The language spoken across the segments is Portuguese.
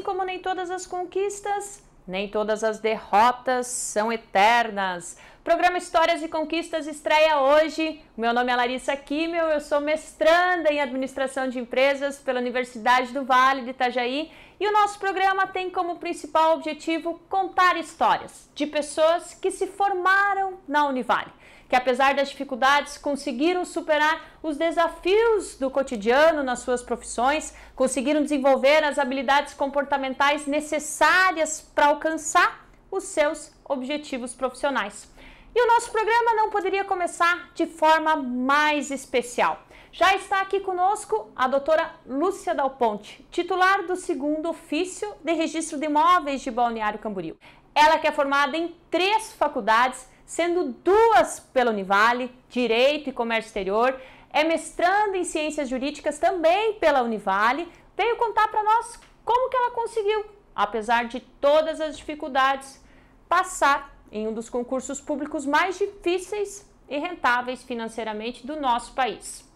como nem todas as conquistas, nem todas as derrotas são eternas. O programa Histórias e Conquistas estreia hoje. Meu nome é Larissa Kimmel, eu sou mestranda em Administração de Empresas pela Universidade do Vale de Itajaí e o nosso programa tem como principal objetivo contar histórias de pessoas que se formaram na Univale, que apesar das dificuldades conseguiram superar os desafios do cotidiano nas suas profissões, conseguiram desenvolver as habilidades comportamentais necessárias para alcançar os seus objetivos profissionais. E o nosso programa não poderia começar de forma mais especial. Já está aqui conosco a doutora Lúcia Dal Ponte, titular do 2º Ofício de Registro de Imóveis de Balneário Camboriú. Ela que é formada em 3 faculdades, sendo 2 pela Univale, Direito e Comércio Exterior, é mestranda em Ciências Jurídicas também pela Univale, veio contar para nós como que ela conseguiu, apesar de todas as dificuldades, passar em um dos concursos públicos mais difíceis e rentáveis financeiramente do nosso país.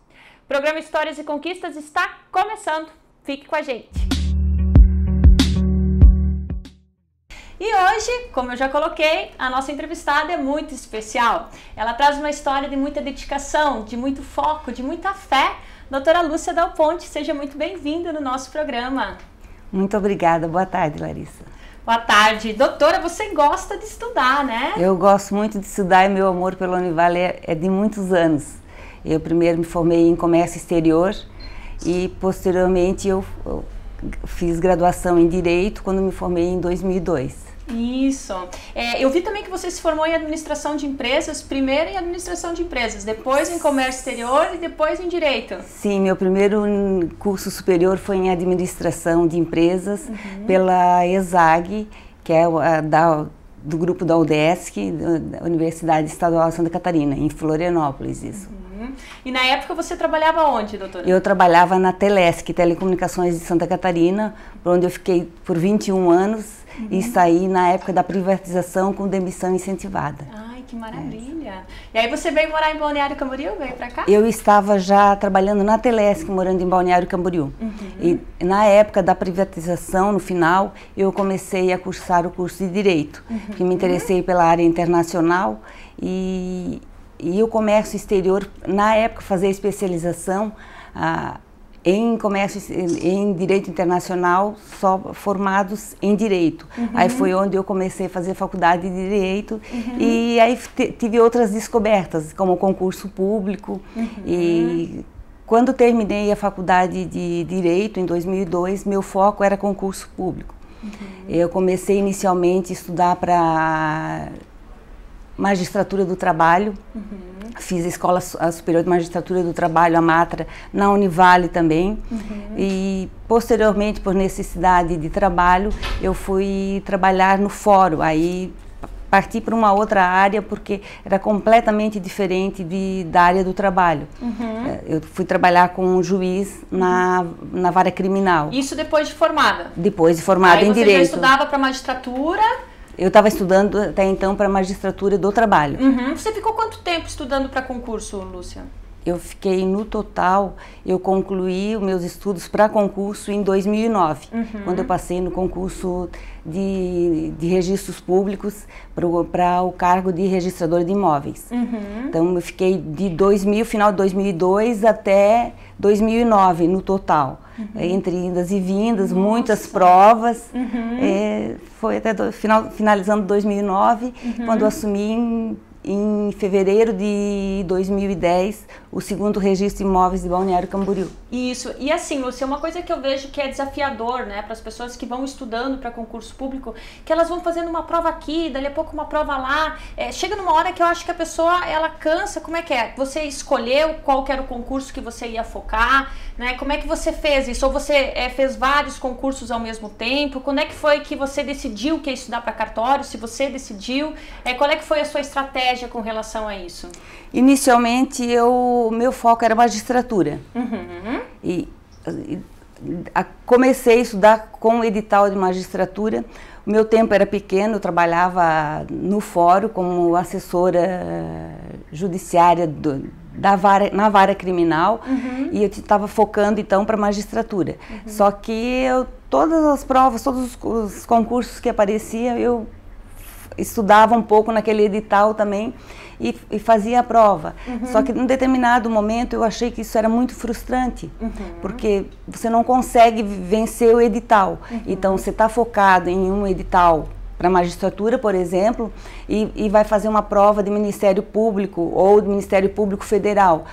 O programa Histórias e Conquistas está começando. Fique com a gente! E hoje, como eu já coloquei, a nossa entrevistada é muito especial. Ela traz uma história de muita dedicação, de muito foco, de muita fé. Doutora Lúcia Dal Ponte, seja muito bem-vinda no nosso programa. Muito obrigada. Boa tarde, Larissa. Boa tarde. Doutora, você gosta de estudar, né? Eu gosto muito de estudar e meu amor pela Univale é de muitos anos. Eu primeiro me formei em Comércio Exterior e posteriormente eu fiz graduação em Direito quando me formei em 2002. Isso. Eu vi também que você se formou em Administração de Empresas, primeiro em Administração de Empresas, depois em Comércio Exterior e depois em Direito. Sim, meu primeiro curso superior foi em Administração de Empresas pela ESAG, que é do grupo da UDESC, da Universidade Estadual de Santa Catarina, em Florianópolis, isso. E na época você trabalhava onde, doutora? Eu trabalhava na Telesc, Telecomunicações de Santa Catarina, por onde eu fiquei por 21 anos e saí na época da privatização com demissão incentivada. Ai, que maravilha! E aí você veio morar em Balneário Camboriú, veio pra cá? Eu estava já trabalhando na Telesc, morando em Balneário Camboriú. E na época da privatização, no final, eu comecei a cursar o curso de Direito, que me interessei pela área internacional e o comércio exterior, na época, fazia especialização em comércio, em direito internacional, só formados em direito. Aí foi onde eu comecei a fazer faculdade de direito e aí tive outras descobertas, como concurso público. E quando terminei a faculdade de direito, em 2002, meu foco era concurso público. Eu comecei inicialmente a estudar para Magistratura do Trabalho, fiz a Escola Superior de Magistratura do Trabalho, a MATRA, na Univale também, e posteriormente, por necessidade de trabalho, eu fui trabalhar no fórum, aí parti para uma outra área porque era completamente diferente da área do trabalho. Eu fui trabalhar com um juiz na vara criminal. Isso depois de formada? Depois de formada em Direito. Aí você já estudava para magistratura? Eu estava estudando até então para Magistratura do Trabalho. Você ficou quanto tempo estudando para concurso, Lúcia? Eu fiquei, no total, eu concluí os meus estudos para concurso em 2009, quando eu passei no concurso de registros públicos para o cargo de registrador de imóveis. Então, eu fiquei de final de 2002 até 2009, no total. Entre indas e vindas, muitas provas. Foi até finalizando 2009, quando eu assumi em fevereiro de 2010, o 2º Registro de Imóveis de Balneário Camboriú. Isso. E assim, Lúcia, uma coisa que eu vejo que é desafiador, né, para as pessoas que vão estudando para concurso público, que elas vão fazendo uma prova aqui, dali a pouco uma prova lá. Chega numa hora que eu acho que a pessoa, ela cansa. Como é que é? Você escolheu qual que era o concurso que você ia focar, né? Como é que você fez isso? Ou você fez vários concursos ao mesmo tempo? Quando é que foi que você decidiu que ia estudar para cartório? Se você decidiu, qual é que foi a sua estratégia com relação a isso? Inicialmente, meu foco era magistratura. Comecei a estudar com o edital de magistratura. O meu tempo era pequeno, eu trabalhava no fórum como assessora judiciária na vara criminal, e eu estava focando então para magistratura. Só que todas as provas, todos os concursos que apareciam, eu estudava um pouco naquele edital também e fazia a prova. Só que em determinado momento eu achei que isso era muito frustrante, porque você não consegue vencer o edital. Então você está focado em um edital para a magistratura, por exemplo, e vai fazer uma prova de Ministério Público ou de Ministério Público Federal.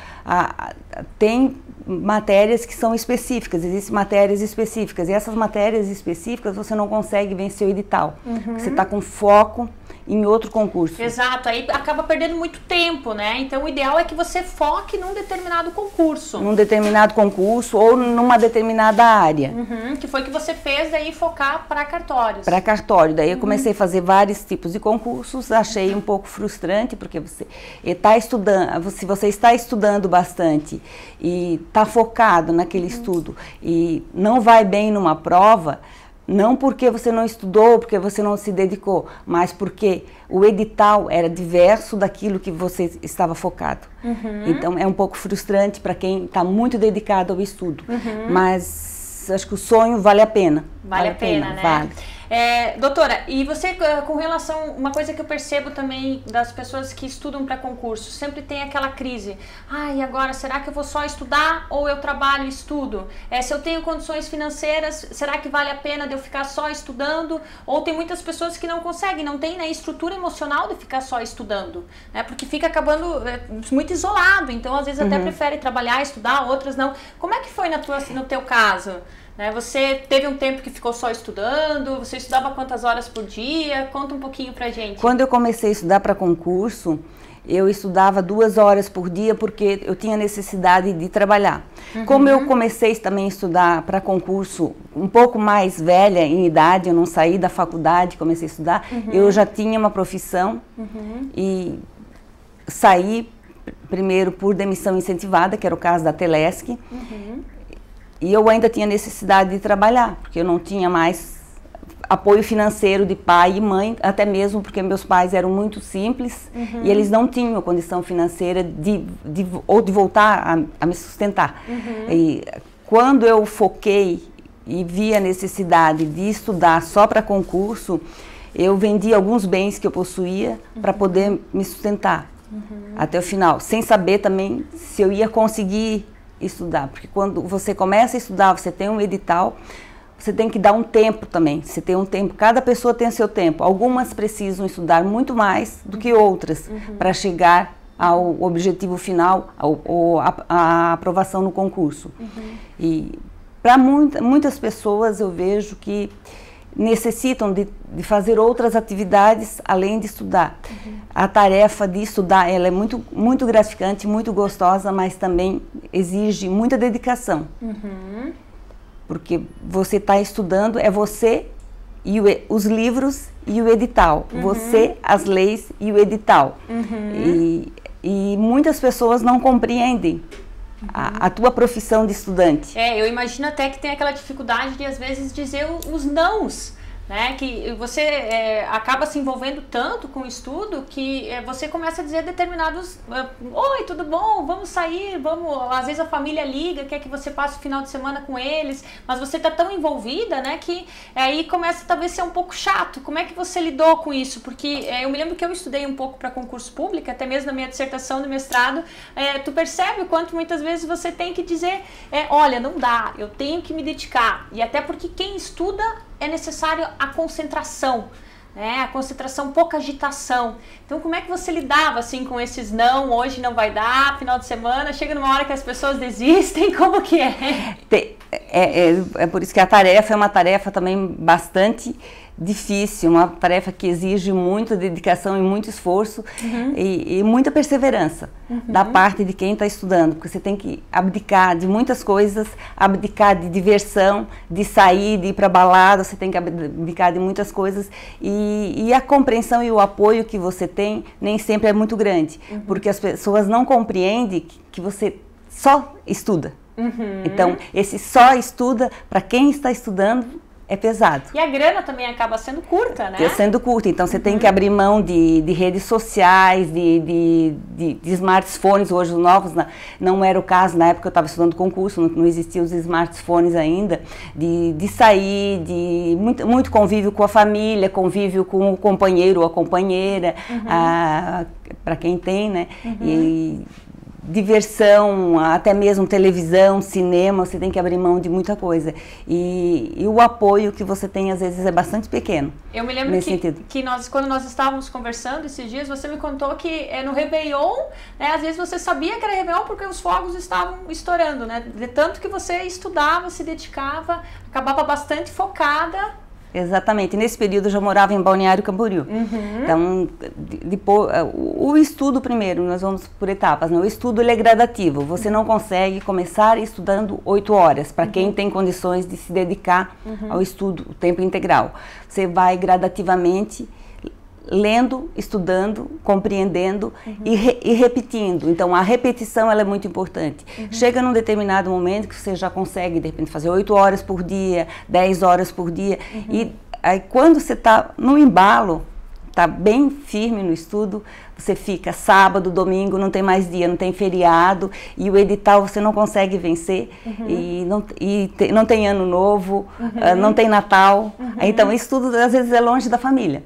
Tem matérias que são específicas, existem matérias específicas, e essas matérias específicas você não consegue vencer o edital. Você está com foco em outro concurso. Exato, aí acaba perdendo muito tempo, né? Então o ideal é que você foque num determinado concurso. Num determinado concurso ou numa determinada área. Que foi o que você fez, daí focar para cartórios. Para cartório, daí eu comecei a fazer vários tipos de concursos, achei um pouco frustrante, porque você está estudando, se você está estudando bastante e está focado naquele estudo e não vai bem numa prova, não porque você não estudou, porque você não se dedicou, mas porque o edital era diverso daquilo que você estava focado. Então é um pouco frustrante para quem está muito dedicado ao estudo. Mas acho que o sonho vale a pena. Vale a pena, né? Vale. Doutora, e você, com relação, uma coisa que eu percebo também das pessoas que estudam para concurso, sempre tem aquela crise. E agora, será que eu vou só estudar ou eu trabalho e estudo? Se eu tenho condições financeiras, será que vale a pena de eu ficar só estudando? Ou tem muitas pessoas que não conseguem, não tem, né, estrutura emocional de ficar só estudando, né? Porque fica acabando muito isolado, então às vezes até prefere trabalhar, estudar, outras não. Como é que foi no teu caso? Você teve um tempo que ficou só estudando? Você estudava quantas horas por dia? Conta um pouquinho pra gente. Quando eu comecei a estudar para concurso, eu estudava 2 horas por dia porque eu tinha necessidade de trabalhar. Como eu comecei também a estudar para concurso um pouco mais velha em idade, eu não saí da faculdade, comecei a estudar, eu já tinha uma profissão e saí primeiro por demissão incentivada, que era o caso da Telesc. E eu ainda tinha necessidade de trabalhar, porque eu não tinha mais apoio financeiro de pai e mãe, até mesmo porque meus pais eram muito simples e eles não tinham condição financeira de voltar a me sustentar. E quando eu foquei e vi a necessidade de estudar só para concurso, eu vendi alguns bens que eu possuía para poder me sustentar até o final, sem saber também se eu ia conseguir estudar, porque quando você começa a estudar, você tem um edital, você tem que dar um tempo também, você tem um tempo, cada pessoa tem o seu tempo, algumas precisam estudar muito mais do que outras para chegar ao objetivo final, a aprovação no concurso. E para muitas pessoas eu vejo que necessitam de fazer outras atividades além de estudar. A tarefa de estudar, ela é muito, muito gratificante, muito gostosa, mas também exige muita dedicação. Porque você está estudando, é você e os livros e o edital. Você, as leis e o edital. E muitas pessoas não compreendem a tua profissão de estudante. Eu imagino até que tem aquela dificuldade de às vezes dizer os nãos, né? Que você acaba se envolvendo tanto com o estudo que você começa a dizer determinados oi, tudo bom? Vamos sair, vamos... Às vezes a família liga, quer que você passe o final de semana com eles, mas você está tão envolvida, né? Que aí começa talvez a ser um pouco chato. Como é que você lidou com isso? Porque eu me lembro que eu estudei um pouco para concurso público, até mesmo na minha dissertação de mestrado, tu percebe o quanto muitas vezes você tem que dizer, olha, não dá, eu tenho que me dedicar. E até porque quem estuda é necessário a concentração, né? A concentração, pouca agitação. Então, como é que você lidava assim com esses não, hoje não vai dar, final de semana, chega numa hora que as pessoas desistem, como que é? É por isso que a tarefa é uma tarefa também bastante difícil, uma tarefa que exige muita dedicação e muito esforço e muita perseverança da parte de quem está estudando, porque você tem que abdicar de muitas coisas, abdicar de diversão, de sair, de ir para balada, você tem que abdicar de muitas coisas e a compreensão e o apoio que você tem nem sempre é muito grande, porque as pessoas não compreendem que você só estuda. Então, esse só estuda, para quem está estudando, é pesado. E a grana também acaba sendo curta, né? Sendo curta, então você tem que abrir mão de redes sociais, de smartphones, hoje os novos, não era o caso, na época eu estava estudando concurso, não existiam os smartphones ainda, de sair, de muito convívio com a família, convívio com o companheiro ou a companheira, para quem tem, né? E diversão, até mesmo televisão, cinema, você tem que abrir mão de muita coisa. E o apoio que você tem, às vezes, é bastante pequeno. Eu me lembro que quando nós estávamos conversando esses dias, você me contou que no Réveillon, né, às vezes você sabia que era Réveillon porque os fogos estavam estourando, né? De tanto que você estudava, se dedicava, acabava bastante focada. Exatamente. Nesse período eu já morava em Balneário Camboriú. Então, depois, o estudo primeiro, nós vamos por etapas, né? O estudo ele é gradativo. Você não consegue começar estudando 8 horas, para quem tem condições de se dedicar ao estudo, o tempo integral. Você vai gradativamente lendo, estudando, compreendendo e repetindo. Então, a repetição ela é muito importante. Chega num determinado momento que você já consegue, de repente, fazer 8 horas por dia, 10 horas por dia. E aí, quando você está no embalo, está bem firme no estudo, você fica sábado, domingo, não tem mais dia, não tem feriado, e o edital você não consegue vencer, e não tem ano novo, não tem Natal, então isso tudo às vezes é longe da família,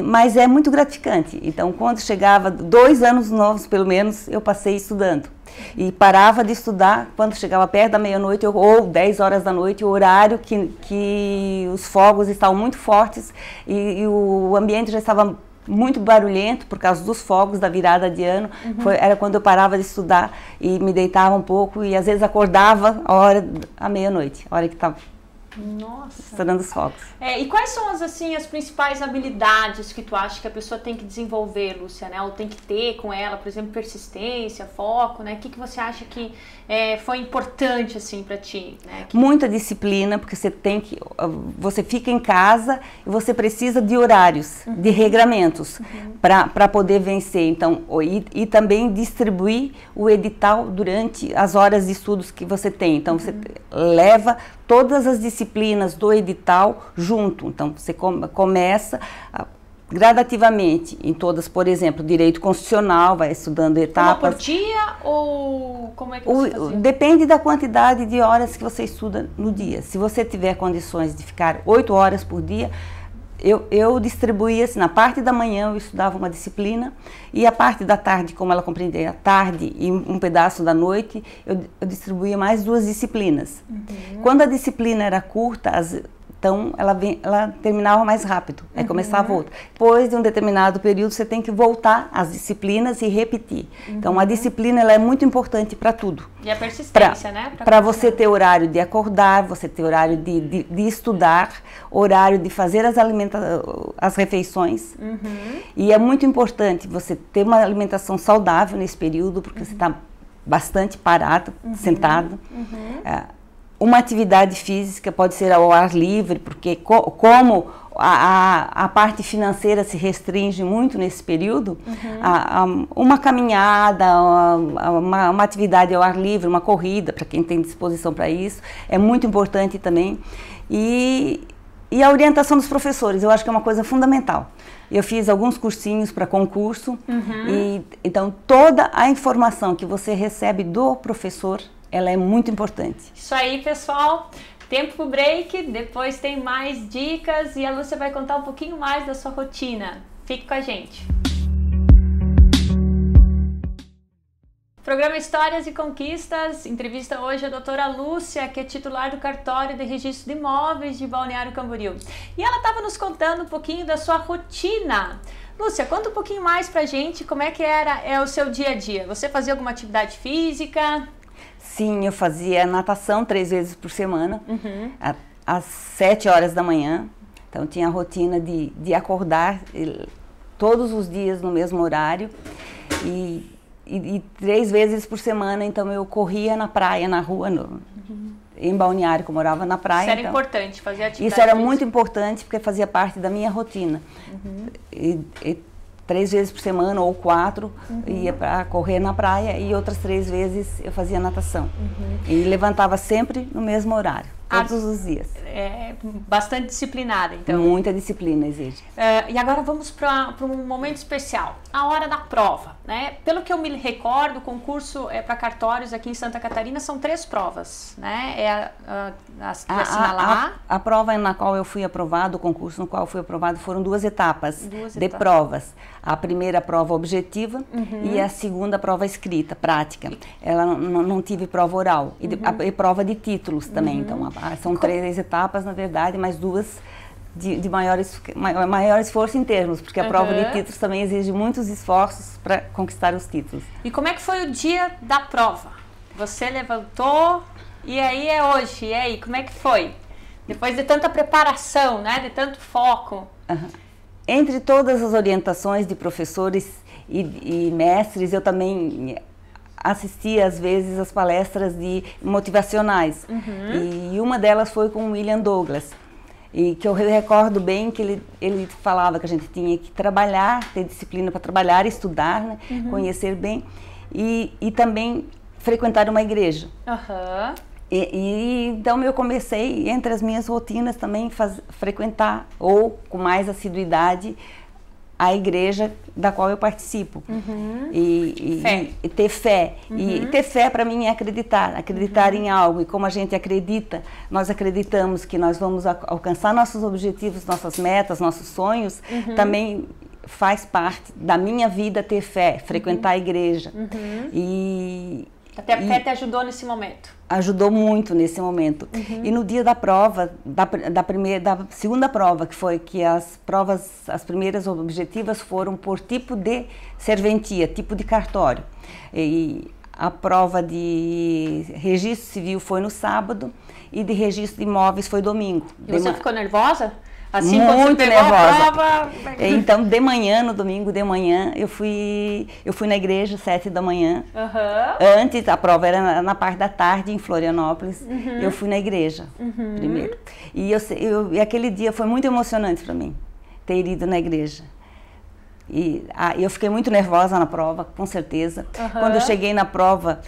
mas é muito gratificante. Então quando chegava 2 anos novos, pelo menos, eu passei estudando. E parava de estudar quando chegava perto da meia-noite ou 10 horas da noite, o horário que os fogos estavam muito fortes e o ambiente já estava muito barulhento por causa dos fogos da virada de ano. Era quando eu parava de estudar e me deitava um pouco e às vezes acordava à meia-noite, a hora que estava estourando os fogos. E quais são as principais habilidades que tu acha que a pessoa tem que desenvolver, Lúcia, né? Ou tem que ter com ela, por exemplo, persistência, foco, né? O que você acha que foi importante assim para ti, né? Muita disciplina, porque você fica em casa e você precisa de horários, de regramentos para poder vencer. Então, e também distribuir o edital durante as horas de estudos que você tem. Então, você leva todas as disciplinas do edital junto. Então, você começa gradativamente em todas, por exemplo, direito constitucional, vai estudando etapas. Uma por dia ou como é que você fazia? Depende da quantidade de horas que você estuda no dia. Se você tiver condições de ficar 8 horas por dia, eu distribuía assim, na parte da manhã eu estudava uma disciplina e a parte da tarde, como ela compreendia a tarde e um pedaço da noite, eu distribuía mais 2 disciplinas. Quando a disciplina era curta, então ela terminava mais rápido, aí começava outra. Depois de um determinado período você tem que voltar às disciplinas e repetir. Então a disciplina ela é muito importante para tudo. E a persistência, né? Para você ter horário de acordar, você ter horário de estudar, horário de fazer as refeições. E é muito importante você ter uma alimentação saudável nesse período, porque você está bastante parado, sentado. Uma atividade física pode ser ao ar livre, porque como a parte financeira se restringe muito nesse período, uma caminhada, uma atividade ao ar livre, uma corrida, para quem tem disposição para isso, é muito importante também. E a orientação dos professores, eu acho que é uma coisa fundamental. Eu fiz alguns cursinhos para concurso, então toda a informação que você recebe do professor, ela é muito importante. Isso aí, pessoal. Tempo pro break, depois tem mais dicas e a Lúcia vai contar um pouquinho mais da sua rotina. Fique com a gente. Programa Histórias e Conquistas, entrevista hoje a doutora Lúcia, que é titular do Cartório de Registro de Imóveis de Balneário Camboriú. E ela estava nos contando um pouquinho da sua rotina. Lúcia, conta um pouquinho mais pra gente como é que era o seu dia a dia. Você fazia alguma atividade física? Sim, eu fazia natação 3 vezes por semana, às 7 horas da manhã. Então, tinha a rotina de acordar todos os dias no mesmo horário. E 3 vezes por semana, então, eu corria na praia, na rua, em Balneário, que eu morava na praia. Isso era importante, fazer atividade Isso era muito importante, porque fazia parte da minha rotina. 3 vezes por semana ou 4, ia para correr na praia e outras 3 vezes eu fazia natação. E levantava sempre no mesmo horário. todos os dias. É bastante disciplinada, então. Muita disciplina exige. E agora vamos para um momento especial, a hora da prova, né? Pelo que eu me recordo, o concurso para cartórios aqui em Santa Catarina são 3 provas, né? A prova na qual eu fui aprovado, o concurso no qual eu fui aprovado, foram 2 etapas de provas. A primeira prova objetiva e a segunda prova escrita, prática. Ela não tive prova oral. E prova de títulos também. Então, são 3 etapas, na verdade, mas 2 de maior esforço em termos, porque a prova de títulos também exige muitos esforços para conquistar os títulos. E como é que foi o dia da prova? Você levantou e aí é hoje, e aí, como é que foi? Depois de tanta preparação, né, de tanto foco. Entre todas as orientações de professores e mestres, eu também assisti às vezes as palestras motivacionais. E uma delas foi com o William Douglas. E que eu recordo bem que ele falava que a gente tinha que trabalhar, ter disciplina para trabalhar, estudar, né? Conhecer bem e também frequentar uma igreja. Então eu comecei, entre as minhas rotinas também, frequentar ou com mais assiduidade a igreja da qual eu participo. E ter fé. E ter fé para mim é acreditar em algo. E como a gente acredita, nós acreditamos que nós vamos alcançar nossos objetivos, nossas metas, nossos sonhos, também faz parte da minha vida ter fé, frequentar a igreja. Até a fé te ajudou nesse momento? Ajudou muito nesse momento. E no dia da prova, da segunda prova, que foi que as primeiras objetivas foram por tipo de serventia, tipo de cartório. E a prova de registro civil foi no sábado e de registro de imóveis foi domingo. E você ficou nervosa? Assim, muito nervosa. A prova... Então, de manhã, no domingo de manhã, eu fui na igreja, 7 da manhã. Antes, a prova era na parte da tarde, em Florianópolis. Eu fui na igreja, primeiro. E aquele dia foi muito emocionante para mim, ter ido na igreja. E eu fiquei muito nervosa na prova, com certeza. Quando eu cheguei na prova,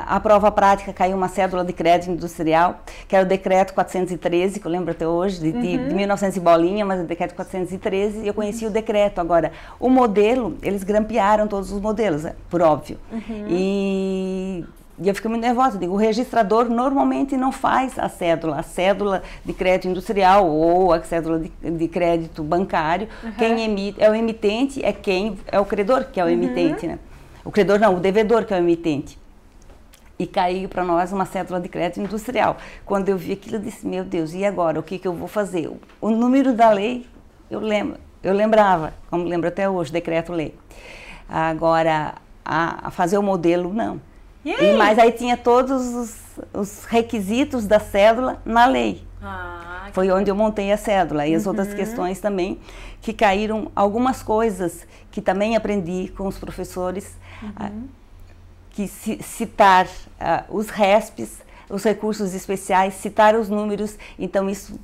a prova prática, caiu uma cédula de crédito industrial, que era o decreto 413, que eu lembro até hoje, de 1900 e bolinha, mas o decreto 413, e eu conheci o decreto. Agora, o modelo, eles grampearam todos os modelos, por óbvio. E eu fiquei muito nervosa. Digo, o registrador normalmente não faz a cédula de crédito industrial ou a cédula de crédito bancário. Quem emite é o emitente, é o credor que é o emitente, né? O credor não, o devedor que é o emitente. E caiu para nós uma cédula de crédito industrial. Quando eu vi aquilo, eu disse, meu Deus, e agora? O que eu vou fazer? O número da lei, eu lembrava, como lembro até hoje, decreto-lei. Agora, a fazer o modelo, não. Mas aí tinha todos os requisitos da cédula na lei. Foi onde eu montei a cédula. E as outras questões também, que caíram algumas coisas que também aprendi com os professores, que citar os RESPs, os recursos especiais, citar os números. Então isso,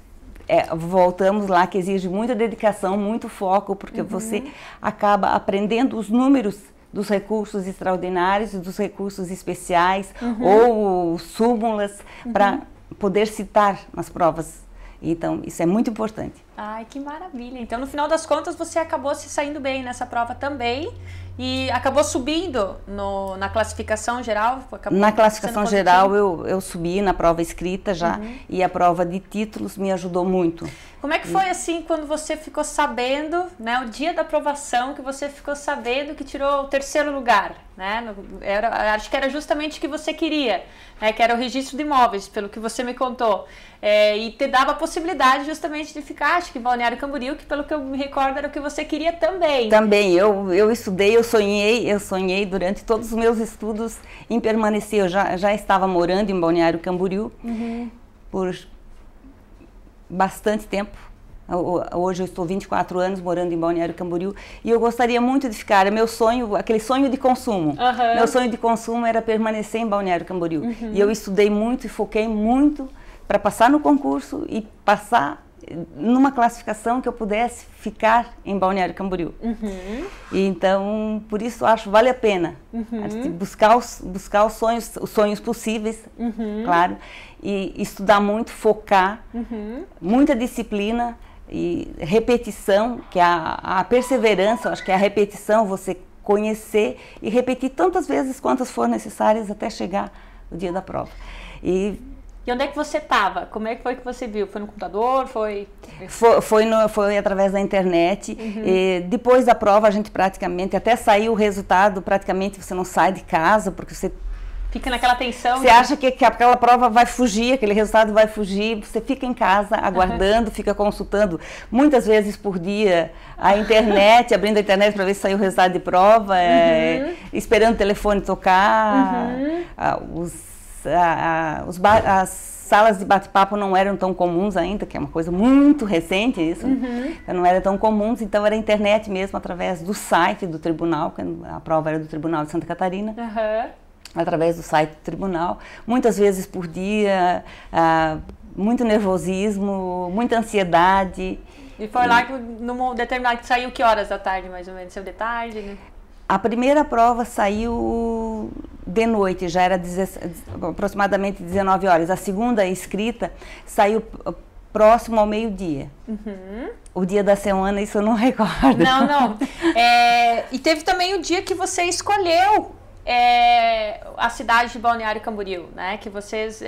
voltamos lá, que exige muita dedicação, muito foco, porque você acaba aprendendo os números dos recursos extraordinários e dos recursos especiais ou súmulas para poder citar nas provas. Então, isso é muito importante. Ai, que maravilha. Então, no final das contas, você acabou se saindo bem nessa prova também e acabou subindo na classificação geral? Na classificação geral, eu subi na prova escrita já e a prova de títulos me ajudou muito. Como é que foi assim quando você ficou sabendo, né, o dia da aprovação, que você ficou sabendo que tirou o 3º lugar, né? Acho que era justamente o que você queria, né, que era o registro de imóveis, pelo que você me contou. E te dava a possibilidade justamente de ficar, acho que em Balneário Camboriú, que pelo que eu me recordo era o que você queria também. Também, eu estudei, eu sonhei durante todos os meus estudos em permanecer. Eu já estava morando em Balneário Camboriú por bastante tempo. Hoje eu estou 24 anos morando em Balneário Camboriú e eu gostaria muito de ficar. É meu sonho, aquele sonho de consumo. Meu sonho de consumo era permanecer em Balneário Camboriú. E eu estudei muito e foquei muito para passar no concurso e passar numa classificação que eu pudesse ficar em Balneário Camboriú. E então, por isso eu acho que vale a pena buscar os sonhos possíveis, claro, e estudar muito, focar, muita disciplina e repetição, que é a perseverança, eu acho que é a repetição, você conhecer e repetir tantas vezes quantas for necessárias até chegar o dia da prova. E onde é que você estava? Como é que foi que você viu? Foi no computador? Foi através da internet. E depois da prova, a gente praticamente, até sair o resultado, praticamente você não sai de casa, porque você fica naquela tensão. Você acha que aquela prova vai fugir, aquele resultado vai fugir, você fica em casa aguardando, fica consultando muitas vezes por dia a internet, abrindo a internet para ver se saiu o resultado de prova, esperando o telefone tocar, as salas de bate-papo não eram tão comuns ainda, que é uma coisa muito recente isso, não eram tão comuns, então era a internet mesmo, através do site do tribunal, a prova era do Tribunal de Santa Catarina, através do site do tribunal, muitas vezes por dia, muito nervosismo, muita ansiedade. E foi lá que, num determinado, que saiu que horas da tarde, mais ou menos? Saiu de tarde, né? A primeira prova saiu de noite, já era aproximadamente 19 horas. A segunda escrita saiu próximo ao meio-dia. O dia da semana, isso eu não recordo. Não. E teve também o dia que você escolheu a cidade de Balneário Camboriú, né? Que vocês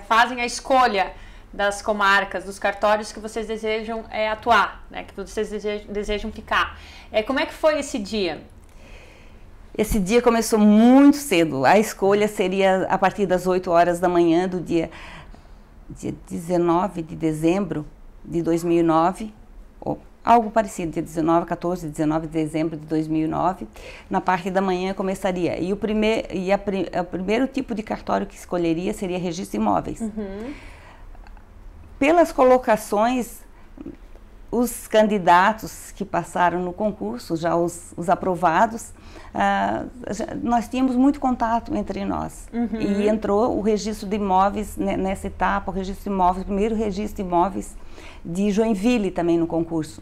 fazem a escolha das comarcas, dos cartórios que vocês desejam atuar, né? Que vocês desejam ficar. Como é que foi esse dia? Esse dia começou muito cedo. A escolha seria a partir das 8 horas da manhã do dia 19 de dezembro de 2009, ou algo parecido, dia 19, 14, 19 de dezembro de 2009. Na parte da manhã começaria. E o primeiro tipo de cartório que escolheria seria registro de imóveis. Pelas colocações, os candidatos que passaram no concurso, já os aprovados, nós tínhamos muito contato entre nós. E entrou o registro de imóveis nessa etapa, o primeiro registro de imóveis de Joinville também no concurso.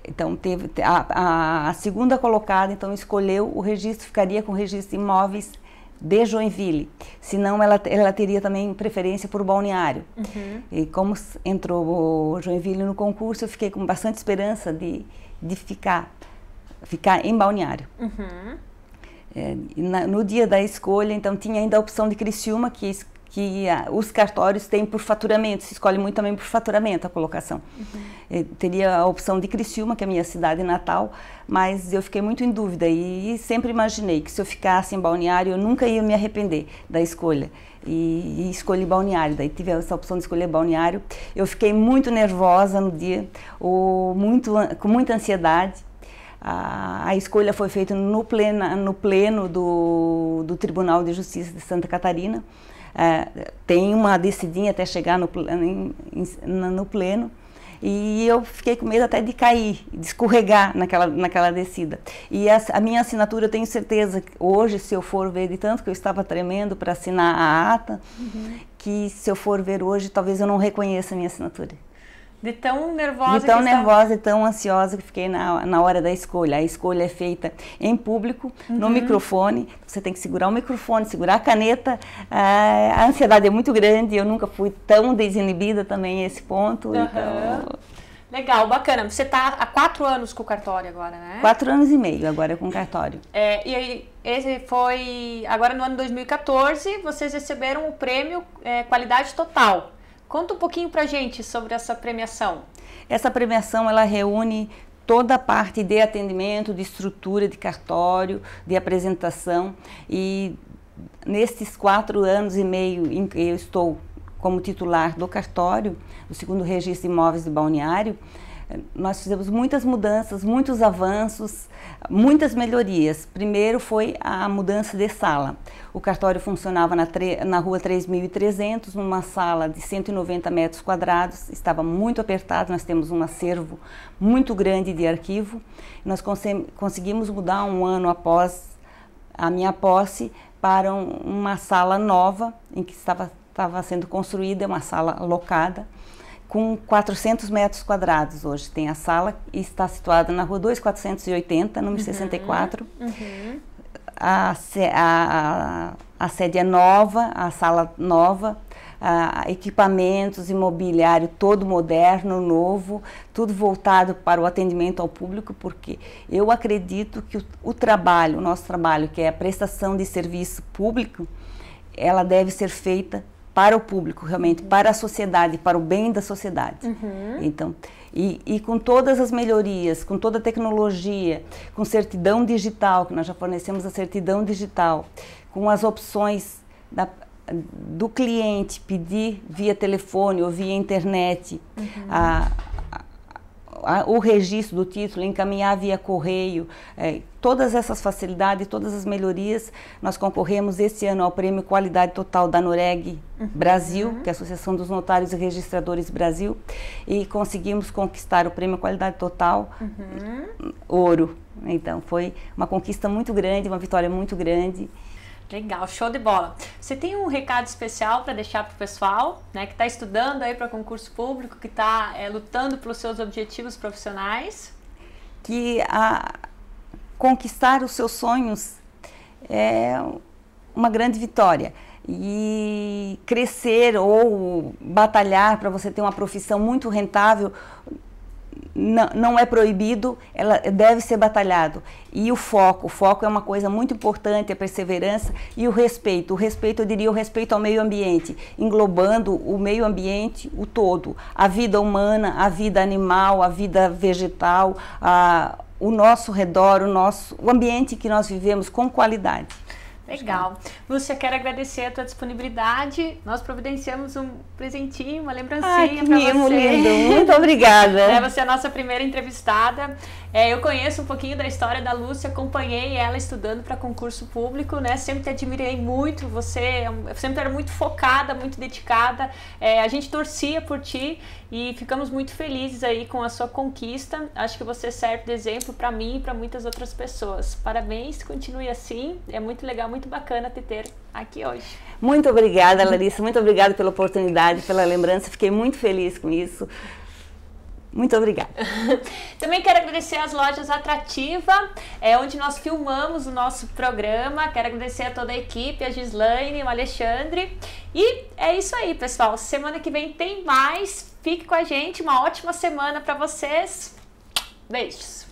Então teve a segunda colocada, então escolheu o registro, ficaria com o registro de imóveis de Joinville, senão ela teria também preferência por Balneário. E como entrou o Joinville no concurso, eu fiquei com bastante esperança de ficar em Balneário. No dia da escolha, então, tinha ainda a opção de Criciúma, que os cartórios têm por faturamento, se escolhe muito também por faturamento a colocação. Teria a opção de Criciúma, que é a minha cidade natal, mas eu fiquei muito em dúvida e sempre imaginei que se eu ficasse em Balneário, eu nunca ia me arrepender da escolha. E escolhi Balneário, daí tive essa opção de escolher Balneário. Eu fiquei muito nervosa no dia, com muita ansiedade. A escolha foi feita no pleno do Tribunal de Justiça de Santa Catarina. Tem uma descidinha até chegar no pleno, e eu fiquei com medo até de cair, de escorregar naquela descida. E a minha assinatura, eu tenho certeza que hoje, se eu for ver, de tanto que eu estava tremendo para assinar a ata, que se eu for ver hoje, talvez eu não reconheça a minha assinatura. De tão nervosa e tão ansiosa que fiquei na hora da escolha. A escolha é feita em público, no microfone. Você tem que segurar o microfone, segurar a caneta. A ansiedade é muito grande. Eu nunca fui tão desinibida também a esse ponto. Então... Legal, bacana. Você está há 4 anos com o cartório agora, né? 4 anos e meio agora com o cartório. E aí, esse foi... Agora no ano 2014, vocês receberam o prêmio Qualidade Total. Conta um pouquinho pra gente sobre essa premiação. Essa premiação, ela reúne toda a parte de atendimento, de estrutura de cartório, de apresentação. E nesses 4 anos e meio em que eu estou como titular do cartório, do segundo registro de imóveis de Balneário, nós fizemos muitas mudanças, muitos avanços, muitas melhorias. Primeiro foi a mudança de sala. O cartório funcionava na rua 3.300, numa sala de 190 metros quadrados, estava muito apertado, nós temos um acervo muito grande de arquivo. Nós conseguimos mudar um ano após a minha posse para uma sala nova, em que estava estava sendo construída, é uma sala locada, com 400 metros quadrados hoje. Tem a sala e está situada na rua 2480, número 64. A sede é nova, a sala nova, equipamentos, imobiliário todo moderno, novo, tudo voltado para o atendimento ao público, porque eu acredito que o trabalho, o nosso trabalho, que é a prestação de serviço público, ela deve ser feita para o público, realmente, para a sociedade, para o bem da sociedade. Então, e com todas as melhorias, com toda a tecnologia, com certidão digital, que nós já fornecemos a certidão digital, com as opções do cliente pedir via telefone ou via internet, o registro do título, encaminhar via correio, todas essas facilidades, todas as melhorias. Nós concorremos esse ano ao Prêmio Qualidade Total da Noreg Brasil, que é a Associação dos Notários e Registradores Brasil, e conseguimos conquistar o Prêmio Qualidade Total Ouro. Então foi uma conquista muito grande, uma vitória muito grande. Legal, show de bola. Você tem um recado especial para deixar para o pessoal, né, que está estudando aí para concurso público, que está lutando pelos seus objetivos profissionais? Que conquistar os seus sonhos é uma grande vitória. E crescer ou batalhar para você ter uma profissão muito rentável não é proibido, ela deve ser batalhado. E o foco é uma coisa muito importante, a perseverança e o respeito, eu diria o respeito ao meio ambiente, englobando o meio ambiente, o todo, a vida humana, a vida animal, a vida vegetal, o nosso redor, o ambiente que nós vivemos com qualidade. Legal. Lúcia, quero agradecer a tua disponibilidade. Nós providenciamos um presentinho, uma lembrancinha para você. Lindo. Muito obrigada. Você é a nossa primeira entrevistada. Eu conheço um pouquinho da história da Lúcia, acompanhei ela estudando para concurso público, né? Sempre te admirei muito, você sempre era muito focada, muito dedicada. A gente torcia por ti e ficamos muito felizes aí com a sua conquista. Acho que você serve de exemplo para mim e para muitas outras pessoas. Parabéns, continue assim. É muito legal, muito bacana te ter aqui hoje. Muito obrigada, Larissa. Muito obrigada pela oportunidade, pela lembrança. Fiquei muito feliz com isso. Muito obrigada. Também quero agradecer às lojas Atrativa, onde nós filmamos o nosso programa. Quero agradecer a toda a equipe, a Gislaine, o Alexandre. E é isso aí, pessoal. Semana que vem tem mais. Fique com a gente. Uma ótima semana para vocês. Beijos.